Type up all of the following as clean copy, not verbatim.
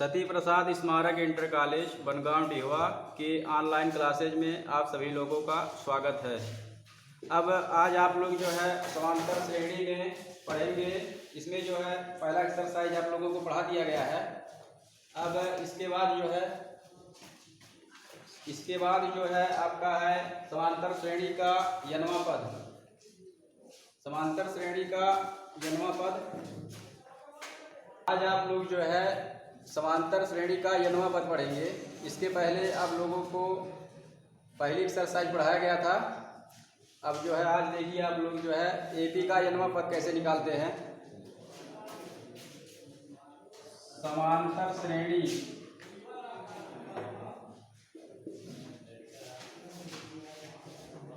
सती प्रसाद स्मारक inter college Bangaon Dihwa के online classes में आप सभी लोगों का स्वागत है। अब आज आप लोग जो है समांतर श्रेणी में पढ़ेंगे। इसमें जो है पहला एक्सरसाइज आप लोगों को पढ़ा दिया गया है। अब इसके बाद जो है आपका है समांतर श्रेणी का यनवा पद। समांतर श्रेणी का यनवा पद आज आप लोग जो है समांतर श्रेणी का यनवा पद पढ़ेंगे। इसके पहले आप लोगों को पहली एक्सरसाइज पढ़ाया गया था। अब जो है आज देखिए आप लोग जो है एपी का यनवा पद कैसे निकालते हैं। समांतर श्रेणी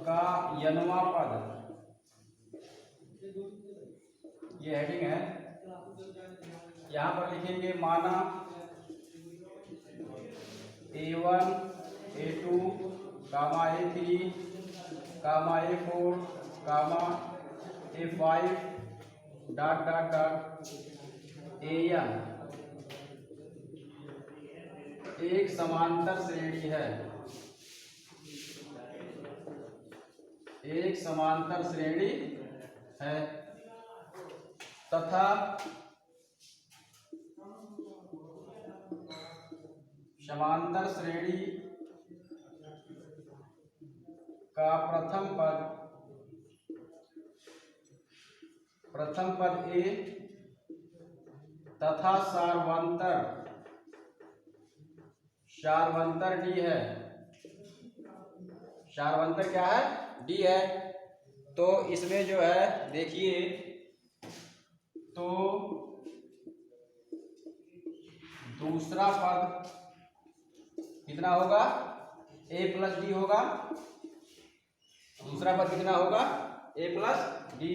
का यनवा पद, ये हेडिंग है। यहाँ पर लिखेंगे माना A1 A2 comma A3 comma A4 comma A5 dot dot dot AN एक समांतर श्रेणी है। एक समांतर श्रेणी है तथा समांतर श्रेणी का प्रथम पद A तथा सार्वंतर D है। सार्वंतर क्या है? D है। तो इसमें जो है देखिए तो दूसरा पद कितना होगा? A प्लस डी होगा। दूसरा पद कितना होगा? A plus D.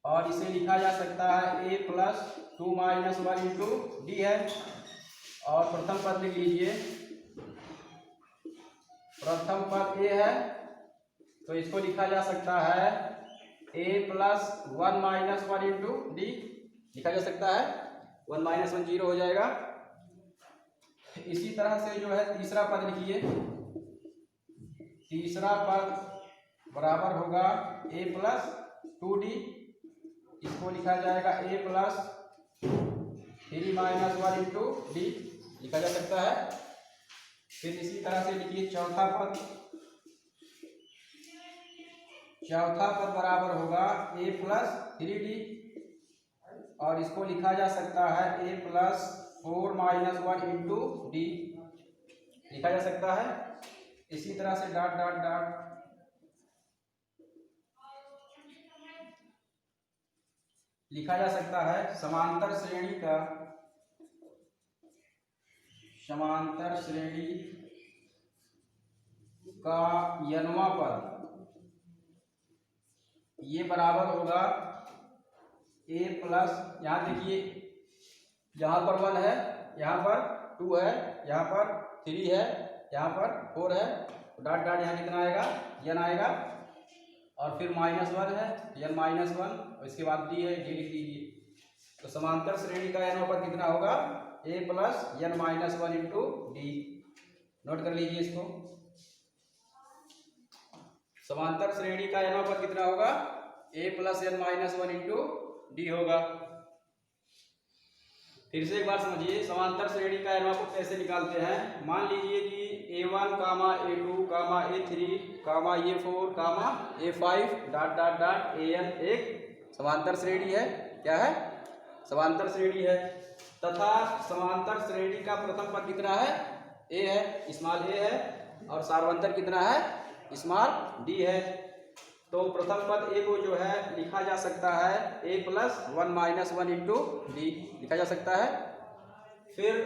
और इसे लिखा जा सकता है A plus 2 minus 1 into D है। और प्रथम पद लिख लीजिए। प्रथम पद A है तो इसको लिखा जा सकता है A plus 1 minus 1 into D लिखा जा सकता है। 1 माइनस 1 0 हो जाएगा। इसी तरह से जो है तीसरा पद लिखिए। तीसरा पद बराबर होगा A प्लस 2D। इसको लिखा जाएगा A plus 3 minus 1 into D लिखा जा सकता है। फिर इसी तरह से लिखिए चौथा पद। चौथा पद बराबर होगा A प्लस 3D और इसको लिखा जा सकता है A plus 4 minus 1 into D लिखा जा सकता है। इसी तरह से डॉट डॉट डॉट लिखा जा सकता है समांतर श्रेणी का यनवा पद ये बराबर होगा A प्लस, यहाँ देखिए यहाँ पर 1 है, यहाँ पर 2 है, यहाँ पर 3 है, यहाँ पर 4 है। डॉट डॉट यहाँ कितना आएगा? n आएगा। और फिर -1 है, n माइनस 1 और इसके बाद d है, d लिख दीजिए। तो समांतर श्रेणी का यनवा पद कितना होगा? A plus n minus 1 into D. Note कर लीजिए इसको। समांतर श्रेणी का यनवा पद कितना होगा? A plus n minus 1 into D होगा। फिर से एक बार समझिए समांतर श्रेणी का यनवा पद कैसे निकालते हैं। मान लीजिए कि A1 comma A2 comma A3 comma A4 comma A5 dot dot dot AN एक समांतर श्रेणी है। क्या है? समांतर श्रेणी है तथा समांतर श्रेणी का प्रथम पद कितना है? A है, स्मॉल a है। और सार्वंतर कितना है? स्मॉल d है। तो प्रथम पद A को जो है लिखा जा सकता है A plus 1 minus 1 into D लिखा जा सकता है। फिर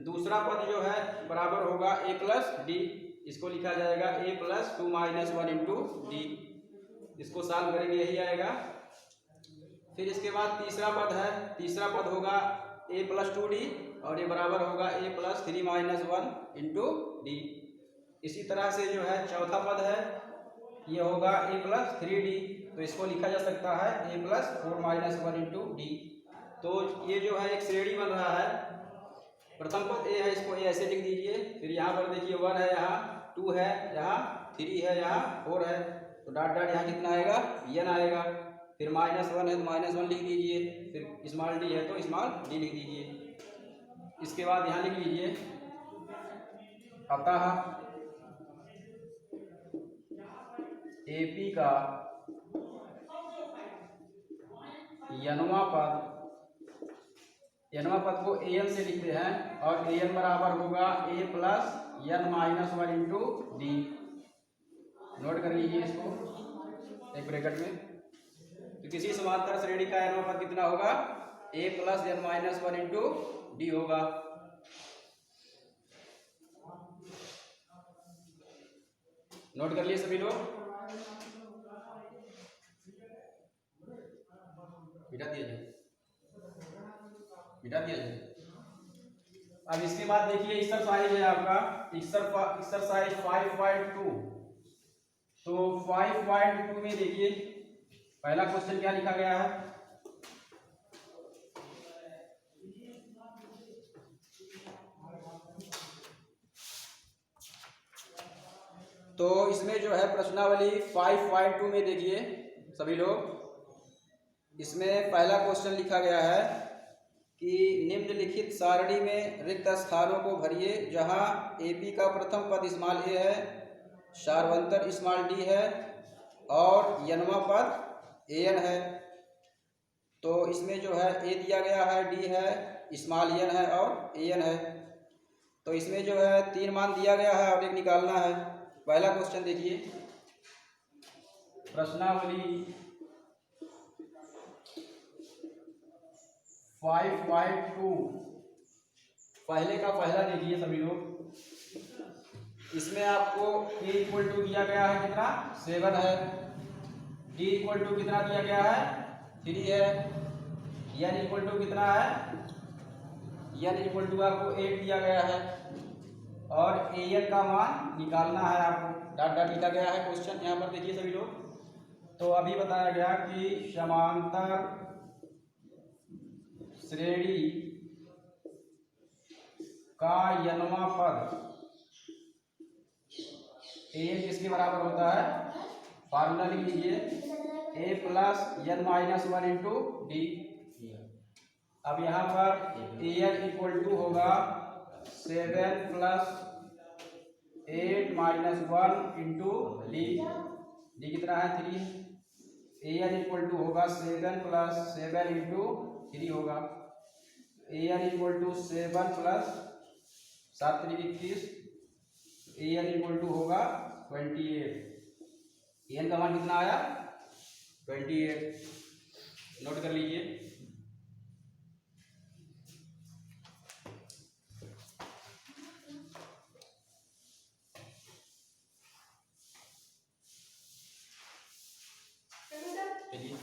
दूसरा पद जो है बराबर होगा A प्लस डी। इसको लिखा जाएगा A plus 2 minus 1 into D. इसको सॉल्व करेंगे यही आएगा। फिर इसके बाद तीसरा पद है। तीसरा पद होगा A प्लस 2D और ये बराबर होगा A plus 3 minus 1 into D. इसी तरह से जो है चौथा पद है, ये होगा A प्लस 3D। तो इसको लिखा जा सकता है A plus 4 minus 1 into D. तो ये जो है एक श्रेणी बन रहा है। प्रथम पद ए है, इसको ए ऐसे लिख दीजिए। फिर यहाँ पर देखिए 1 है, यहाँ 2 है, यहाँ 3 है, यहाँ 4 है, तो डॉट डॉट यहाँ कितना आएगा, n आएगा। फिर -1 है तो -1 लिख दीजिए। फिर स्मॉल d है तो स्मॉल d लिख दीजिए। इसके बाद यहाँ लिख लीजिए अतः AP का n वां पद को an से लिखते हैं और an बराबर होगा a plus n-1 into D. Note कर लीजिए इसको एक ब्रैकेट में। तो किसी समांतर श्रेणी का n वां पद कितना होगा, a plus n-1 into D होगा। नोट कर लिए सभी लोग, मिटा दिया जाए। अब इसके बाद देखिए एक्सरसाइज है आपका एक्सरसाइज 5.2। तो 5.2 में देखिए पहला क्वेश्चन क्या लिखा गया है, तो इसमें जो है प्रश्नावली 5.2 में देखिए सभी लोग, इसमें पहला क्वेश्चन लिखा गया है कि निम्नलिखित सारणी में रिक्त स्थानों को भरिए जहां AP का प्रथम पद स्मॉल a है, सार्वंतर स्मॉल d है और n-वां पद an है। तो इसमें जो है a दिया गया है, d है, स्मॉल n है और an है। तो इसमें जो है 3 मान दिया गया है और एक निकालना है। पहला क्वेश्चन देखिए प्रश्नावली 5.2 पहले का पहला देखिए सभी लोग। इसमें आपको a इक्वल टू दिया गया है कितना, 7 है, d इक्वल टू कितना दिया गया है, 3 है, n इक्वल टू कितना है, n इक्वल टू आपको 8 दिया गया है और an का मान निकालना है आपको। डॉट डॉट लिखा गया है क्वेश्चन यहाँ पर देखिए सभी लोग। तो अभी बताया गया कि समांतर श्रेणी का n-वां पद an किसके बराबर होता है, फार्मूला लिख लीजिए a plus n-1 into D. अब यहाँ पर an इक्वल टू होगा 7 प्लस 8 -1 इंटू डी। डी कितना है, 3। an इक्वल टू होगा 7 प्लस 7 इंटू 3 होगा। an equal to 7 plus 7 3 21, an equal to होगा 28। an का मान कितना आया, 28। नोट कर लीजिए। चलिए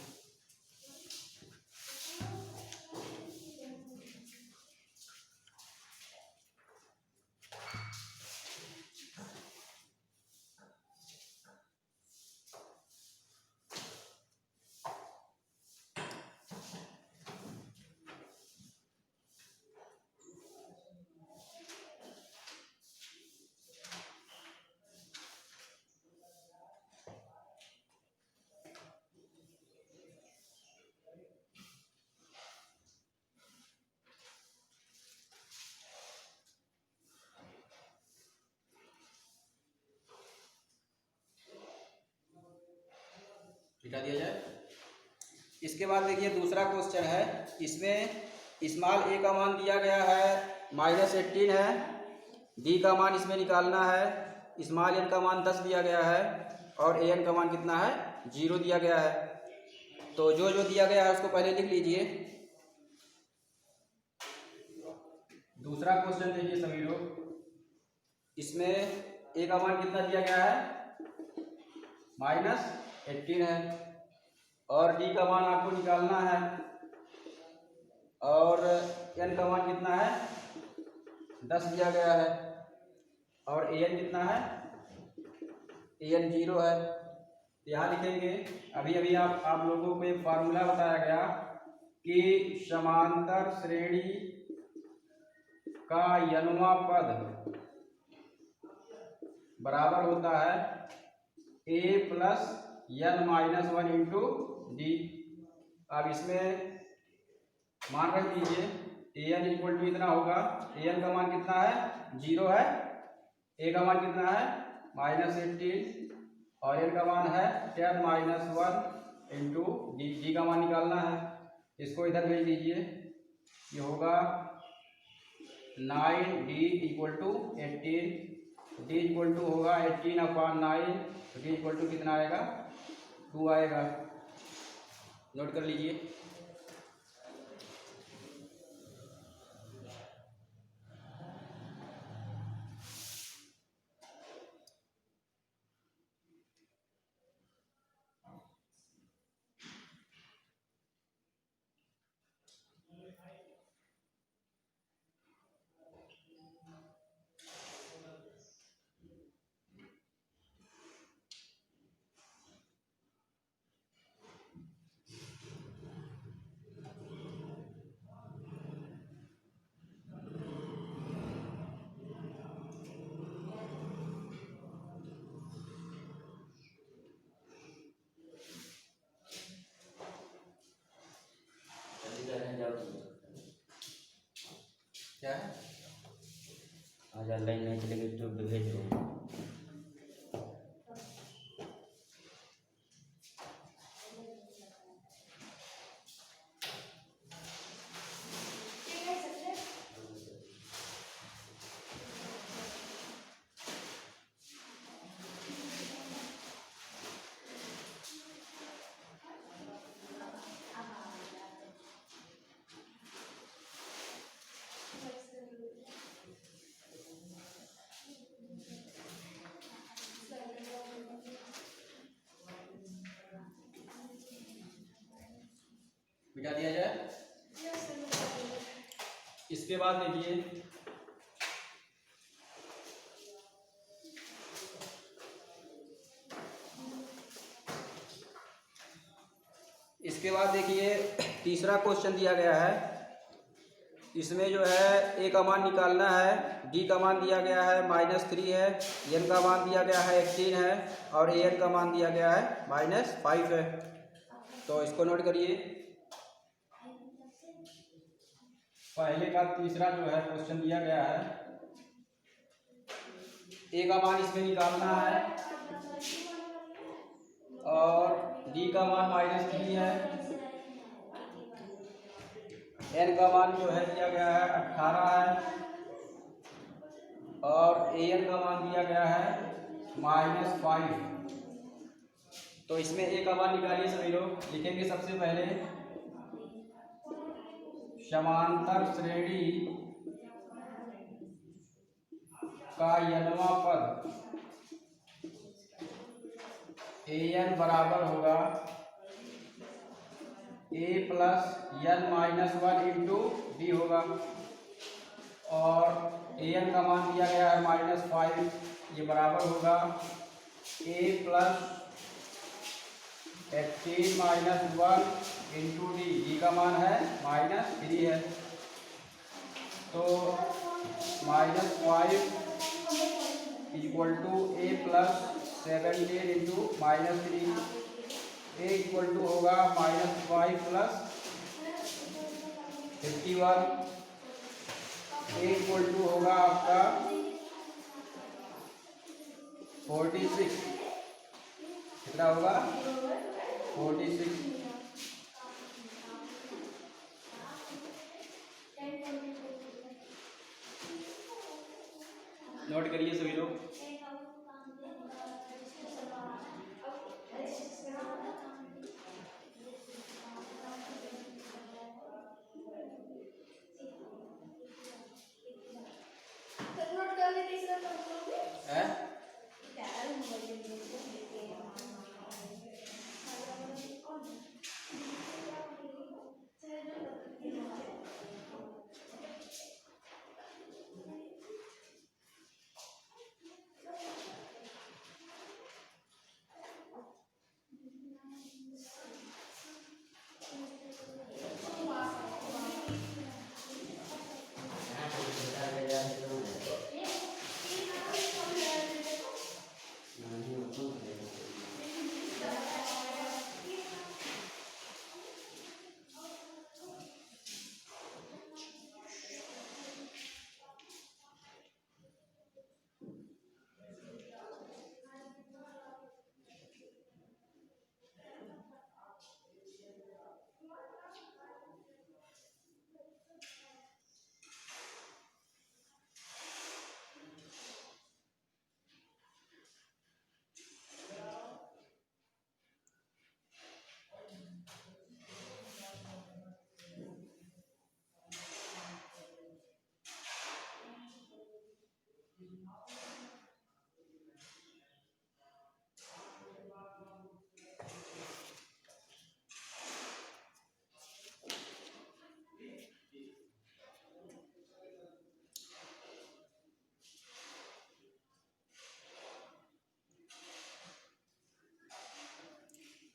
मिटा दिया जाए। इसके बाद देखिए दूसरा क्वेश्चन है, इसमें स्मॉल a का मान दिया गया है -18 है, d का मान इसमें निकालना है, स्मॉल n का मान 10 दिया गया है और an का मान कितना है, 0 दिया गया है। तो जो जो दिया गया है उसको पहले लिख लीजिए। दूसरा क्वेश्चन देखिए सभी लोग, इसमें a का मान कितना दिया गया है, -18 है और d का मान आपको निकालना है और n का मान कितना है, 10 दिया गया है और an कितना है, an 0 है। यहाँ लिखेंगे अभी अभी आप लोगों को एक फार्मूला बताया गया कि समांतर श्रेणी का n वां पद बराबर होता है a plus n minus 1 into D. अब इसमें मान रख दीजिए an इक्वल टू इतना होगा, an का मान कितना है 0 है, a का मान कितना है -18 और n का मान है 10 माइनस 1 इंटू डी। डी का मान निकालना है, इसको इधर भेज दीजिए, ये होगा 9d equal to 18, d equal to होगा 18/9, तो d इक्वल टू कितना आएगा 2 आएगा। नोट कर लीजिए। क्या है आज ऑनलाइन नहीं चलेगी तो भेज दो। मिटा दिया जाए। इसके बाद देखिए तीसरा क्वेश्चन दिया गया है। इसमें जो है a का मान निकालना है, d का मान दिया गया है -3 है, n का मान दिया गया है 18 है और an का मान दिया गया है -5 है। तो इसको नोट करिए। पहले का तीसरा जो है क्वेश्चन दिया गया है, a का मान इसमें निकालना है और d का मान -3 है, n का मान जो है दिया गया है 18 है और an का मान दिया गया है -5। तो इसमें a का मान निकालिए सभी लोग। लिखेंगे सबसे पहले समांतर श्रेणी का n वां पद an बराबर होगा a plus n minus 1 into D होगा और an का मान दिया गया है -5, ये बराबर होगा a plus 18 minus 1 into d. D का मान है -3 है, तो -5 equal to a plus 17 into -3, a equal to होगा -5 प्लस 51, a इक्वल टू होगा आपका 46। कितना होगा 46। नोट करिए सभी लोग। है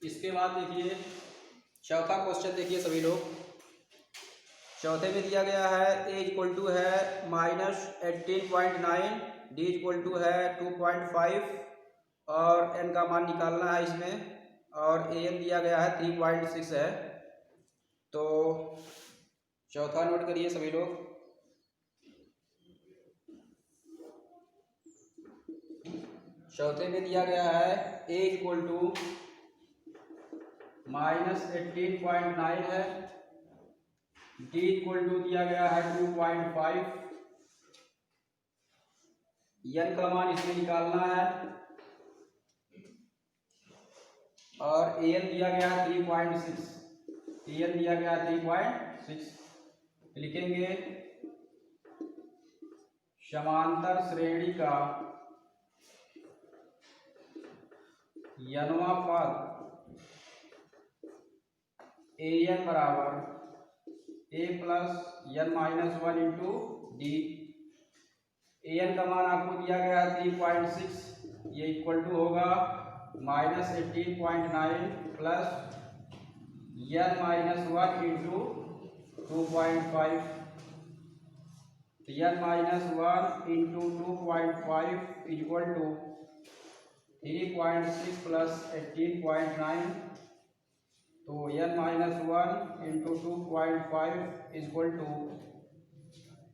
इसके बाद देखिए चौथा क्वेश्चन, देखिए सभी लोग, चौथे में दिया गया है a इक्वल टू है -18.9, d इक्वल टू है 2.5 और n का मान निकालना है इसमें, और an दिया गया है 3.6 है। तो चौथा नोट करिए सभी लोग। चौथे में दिया गया है a इक्वल टू -18.9 है, d इक्वल टू दिया गया है 2.5, n का मान इसमें निकालना है, और an दिया गया है 3.6, an दिया गया है 3.6। लिखेंगे समांतर श्रेणी का n वां पद an बराबर a plus n minus 1 into D. an का मान आपको दिया गया है 3.6, ये इक्वल टू होगा -18.9 plus n minus 1 into 2.5, n minus 1 into 2.5 equal to 3.6 plus 18.9, तो n minus 1 into 2.5 equal to,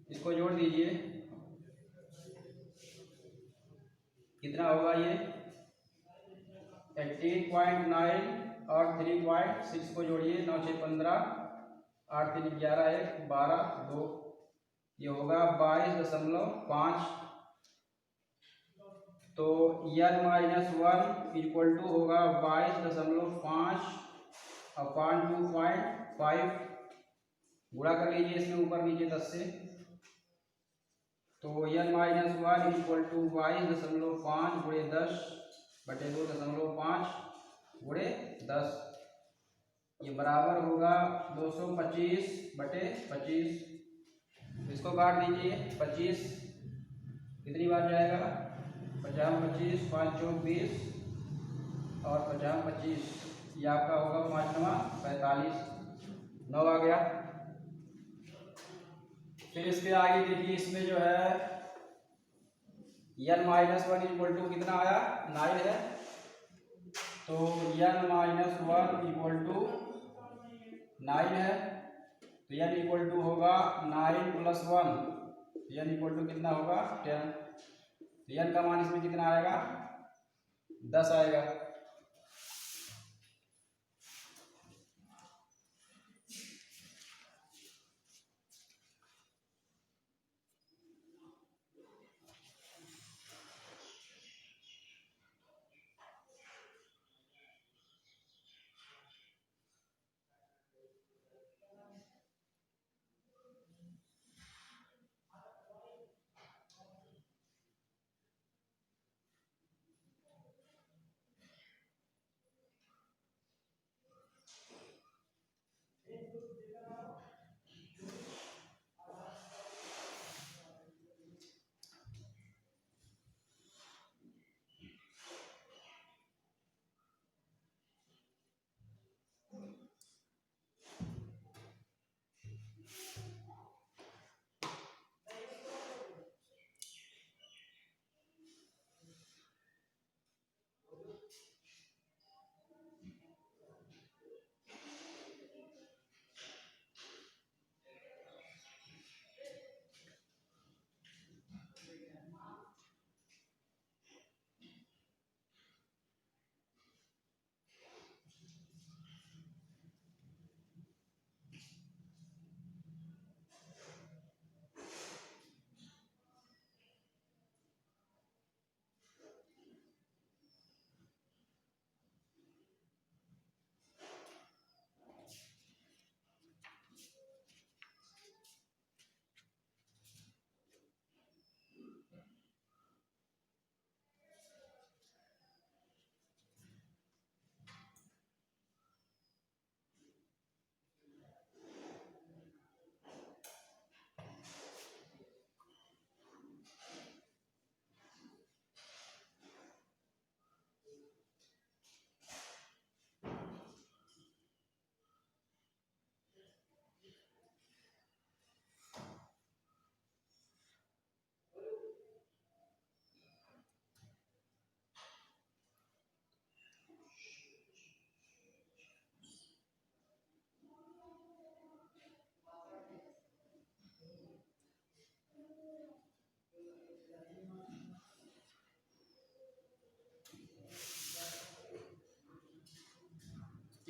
इसको जोड़ दीजिए, कितना होगा ये 18.9 और 3.6 को जोड़िए, 9 6 15, 8 3 11 1 12 2, ये होगा 22.5। तो n माइनस 1 इक्वल टू होगा 22.5 अपान 2.5, गुणा कर लीजिए इसमें ऊपर नीचे 10 से, तो n माइनस 1 इक्वल टू 22.5 गुणे 10 बटे 2.5 गुणे 10, ये बराबर होगा 225 बटे 25। इसको काट दीजिए, 25 कितनी बार जाएगा, 50 25 5 चौक 20 और 50 25, ये आपका होगा 5 9 45, 9 आ गया। फिर इसके आगे देखिए, इसमें जो है n माइनस 1 इक्वल टू कितना आया 9 है, तो n माइनस 1 इक्वल टू 9 है, तो n इक्वल टू होगा 9 प्लस 1, n इक्वल टू कितना होगा 10, तो n का मान इसमें कितना आएगा 10 आएगा।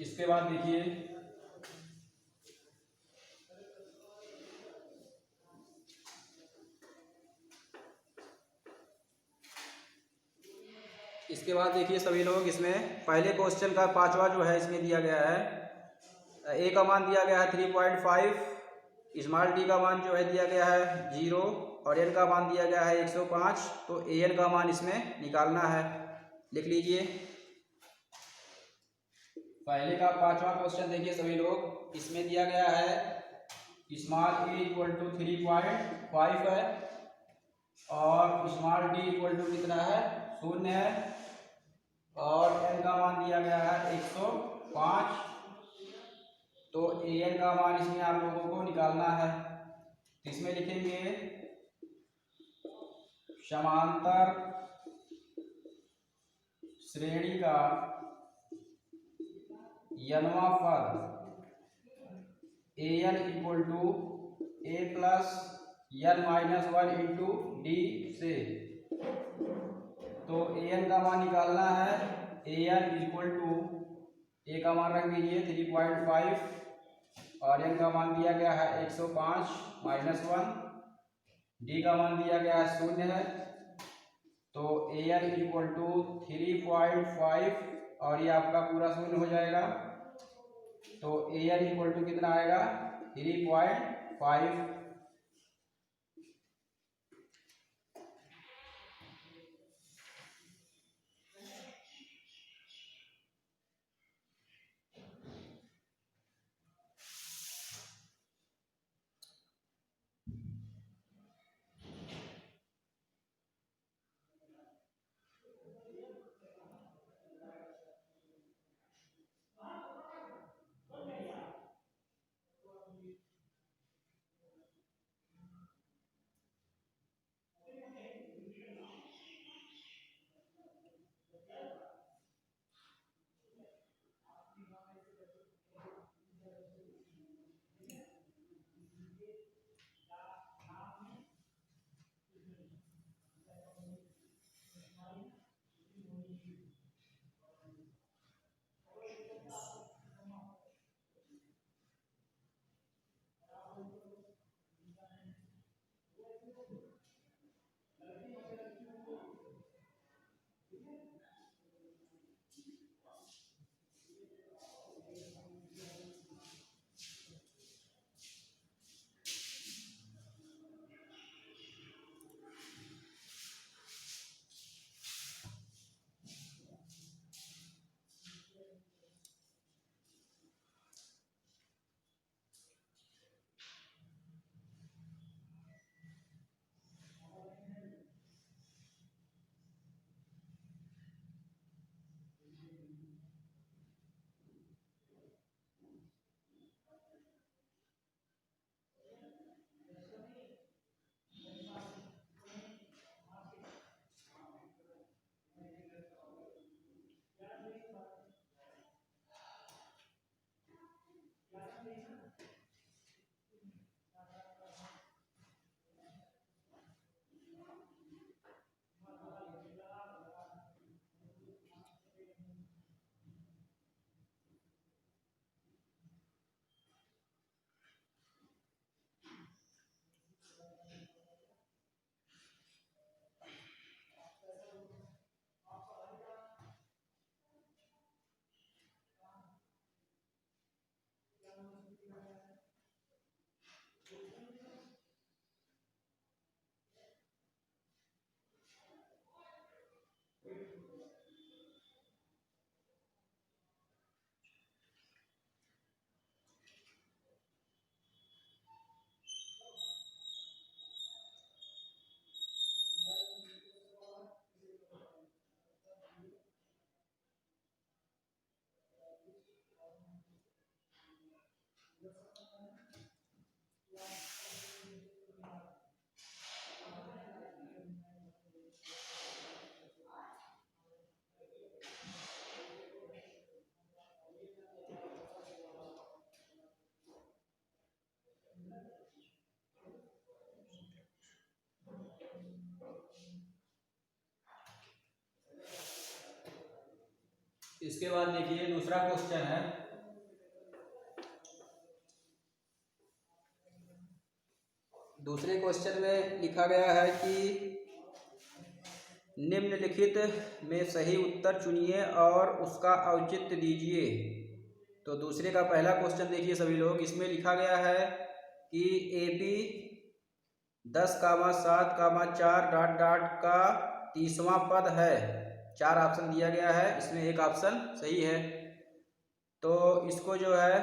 इसके बाद देखिए सभी लोग, इसमें पहले क्वेश्चन का पांचवा जो है इसमें दिया गया है, ए का मान दिया गया है 3.5, स्मॉल डी का मान जो है दिया गया है 0 और एन का मान दिया गया है 105। तो ए एन का मान इसमें निकालना है। लिख लीजिए। पहले का पांचवा क्वेश्चन देखिए सभी लोग, इसमें दिया गया है स्मॉल ए इक्वल टू 3.5 है और स्मॉल डी इक्वल टू कितना है 0 है और एन का मान दिया गया है 105। तो ए एन का मान इसमें आप लोगों को निकालना है। इसमें लिखेंगे समांतर श्रेणी का n वां पद A N equal to A plus n minus 1 into D से। तो ए एन का मान निकालना है, A N equal to A का मान रख दीजिए 3.5 और एन का मान दिया गया है 105 माइनस 1, डी का मान दिया गया है 0 है। तो ए एन इक्वल टू 3.5 और ये आपका पूरा 0 हो जाएगा। तो ए एन इक्वल टू कितना आएगा 3.5। इसके बाद देखिए दूसरा क्वेश्चन है, दूसरे क्वेश्चन में लिखा गया है कि निम्नलिखित में सही उत्तर चुनिए और उसका औचित्य दीजिए। तो दूसरे का पहला क्वेश्चन देखिए सभी लोग, इसमें लिखा गया है कि AP 10,7,4 डॉट डॉट का 30वां पद है। 4 ऑप्शन दिया गया है, इसमें एक ऑप्शन सही है। तो इसको जो है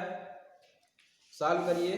सॉल्व करिए।